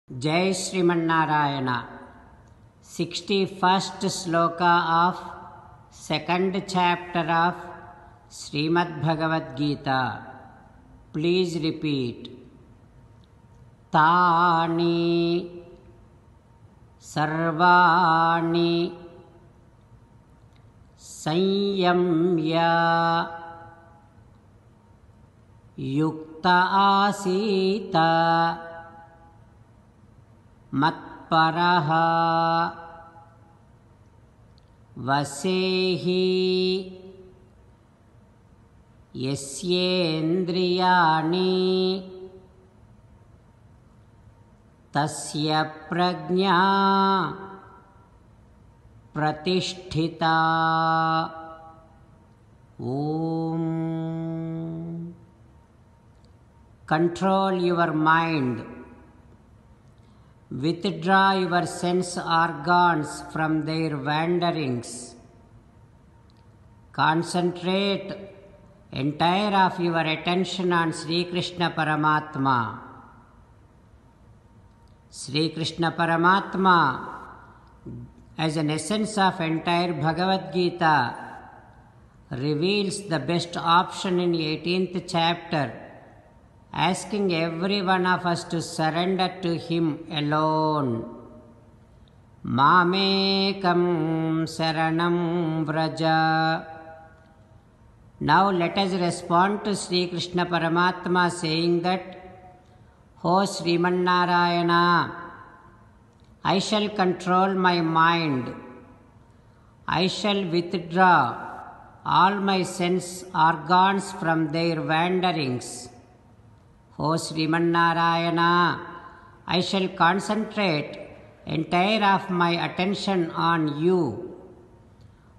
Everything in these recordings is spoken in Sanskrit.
Jai Srimanarayana. 61st sloka of 2nd chapter of Srimad Bhagavad Gita. Please repeat. Tani sarvani sanyamya yukta asita matparaha vasehi yasyendriyani tasya prajñā pratisthita. Om. Control your mind. Withdraw your sense organs from their wanderings. Concentrate entire of your attention on Sri Krishna Paramatma. Sri Krishna Paramatma, as an essence of entire Bhagavad Gita, reveals the best option in 18th chapter, asking every one of us to surrender to Him alone. Mamekam saranam vraja. Now let us respond to Sri Krishna Paramatma saying that, O Srimanarayana, I shall control my mind. I shall withdraw all my sense organs from their wanderings. O Srimanarayana, I shall concentrate entire of my attention on you.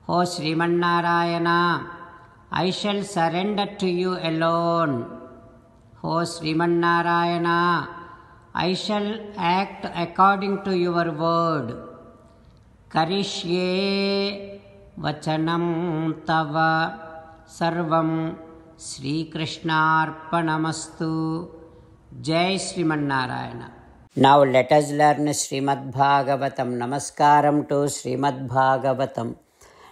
O Srimanarayana, I shall surrender to you alone. O Srimanarayana, I shall act according to your word. Karishye vachanam tava sarvam Sri Krishnarpanamastu. Jai Srimanarayana. Now let us learn Srimad Bhagavatam. Namaskaram to Srimad Bhagavatam.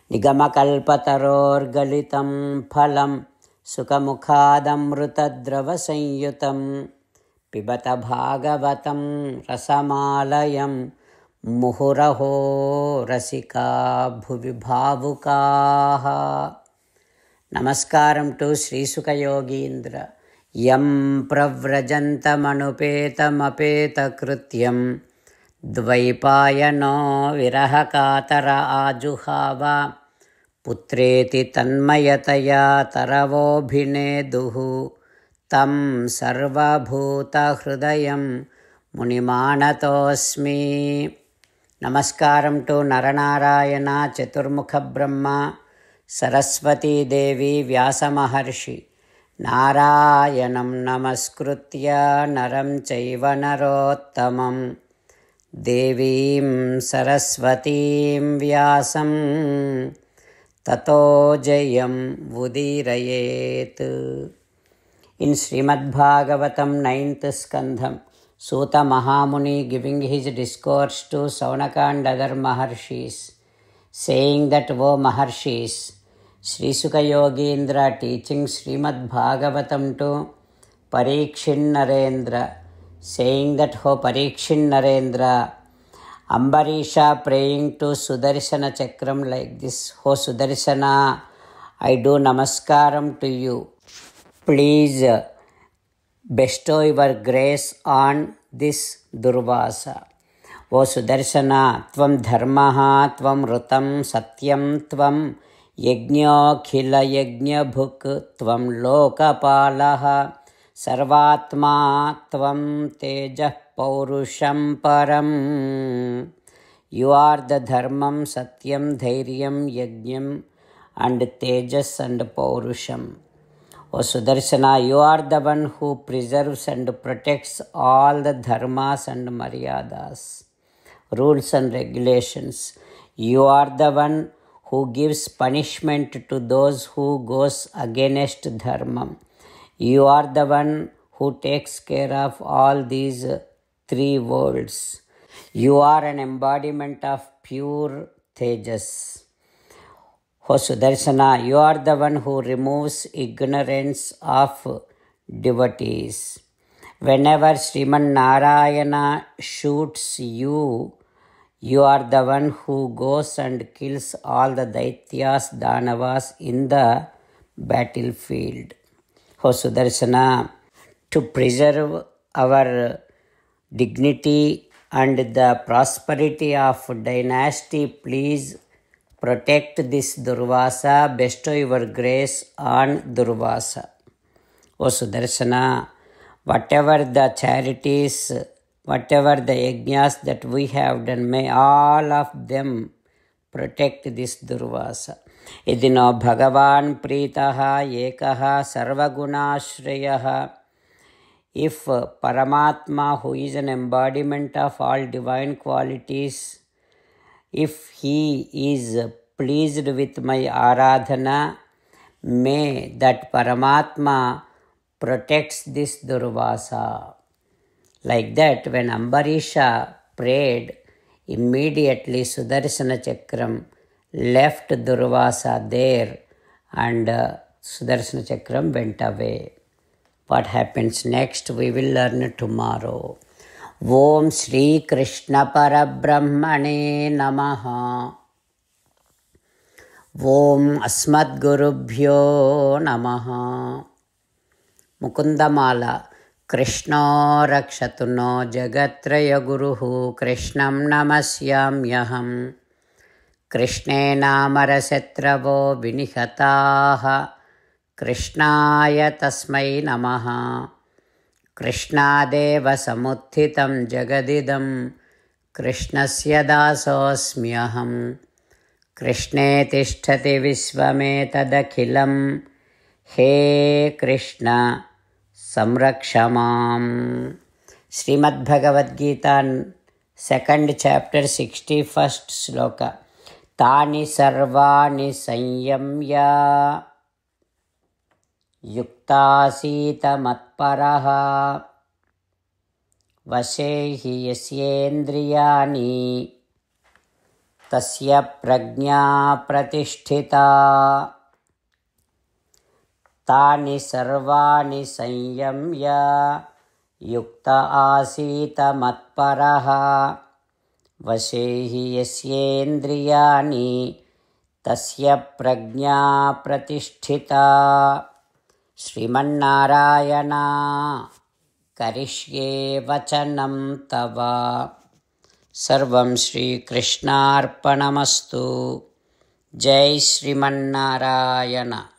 Nigamakalpataror galitam phalam Sukhamukhadamrutadravasayyutam Pibata Bhagavatam Rasamalayam Muhuraho Rasika Bhuvibhavukaha. Namaskaram to Sri Sukha Yogindra. Yam pravrajantamanupeta krityam dvaipayano virahakatara ajuhava putreti tanmayataya taravobhineduhu tam sarvabhuta hrudayam munimanatosmi. Namaskaram to Naranarayana Chaturmukha Brahma Saraswati Devi Vyasa Maharshi Narayanam Namaskritya Naram Chaiva Narottamam Devim Saraswatim Vyasam Tato Jayam Vudirayet. In Srimad Bhagavatam 9th Skandham, Suta Mahamuni giving his discourse to Saunaka and other Maharshis, saying that, O Maharshis, Sri Sukha Yogindra teaching Srimad Bhagavatam to Parikshin Narendra, saying that, O Parikshin Narendra, Ambarisha praying to Sudarshana Chakram like this, O Sudarshana, I do namaskaram to you. Please bestow your grace on this Durvasa. O Sudarshana, Tvam Dharmaha, Tvam Rutam, Satyam, Tvam Yajñokhila Yajña Bhuk, Tvam Lokapalaha, Sarvatma, Tvam Tejah Paurusham Param. You are the Dharmam, Satyam, Dhairyam, Yajñam, and Tejas and Paurusham. O Sudarshana, you are the one who preserves and protects all the dharmas and maryadas, rules and regulations. You are the one who gives punishment to those who goes against dharma. You are the one who takes care of all these three worlds. You are an embodiment of pure Tejas. O Sudarshana, you are the one who removes ignorance of devotees. Whenever Sriman Narayana shoots you, you are the one who goes and kills all the Daityas, Danavas in the battlefield. O Sudarshana, to preserve our dignity and the prosperity of dynasty, please protect this Durvasa, bestow your grace on Durvasa. O Sudarshana, whatever the charities, whatever the yajnas that we have done, may all of them protect this Durvasa. Idino Bhagavan Pritaha Ekaha Sarvagunashrayaha. If Paramatma, who is an embodiment of all divine qualities, if he is pleased with my Aradhana, may that Paramatma protects this Durvasa. Like that, when Ambarisha prayed, immediately Sudarshana Chakram left Durvasa there and Sudarshana Chakram went away. What happens next, we will learn tomorrow. Om Shri Krishna Parabrahmane Namaha. Om Asmad Gurubhyo Namaha. Mukundamala. Krishna Rakshatu no Jagatraya Guruhu Krishnam Namasyamyaham. Krishnena Marasetravo Vinihataha. Krishnaya Tasmai Namaha. Krishnadeva Samuthitam Jagadidam. Krishnasya Dasosmyaham. Krishne Tishtati Visvametadakhilam. He Krishna Samrakshamam. Srimad Bhagavad Gita, 2nd chapter, 61st sloka. Tani sarvani sanyamya yuktasita matparaha vasehi yasyendriyani tasya prajna pratisthita. Tani sarvani sanyamya yukta asita matparaha vasehi yasyendriyani tasya prajna pratisthita. Srimannarayana karishye vachanam tava. Sarvam Shri Krishnarpanamastu. Jai Srimannarayana.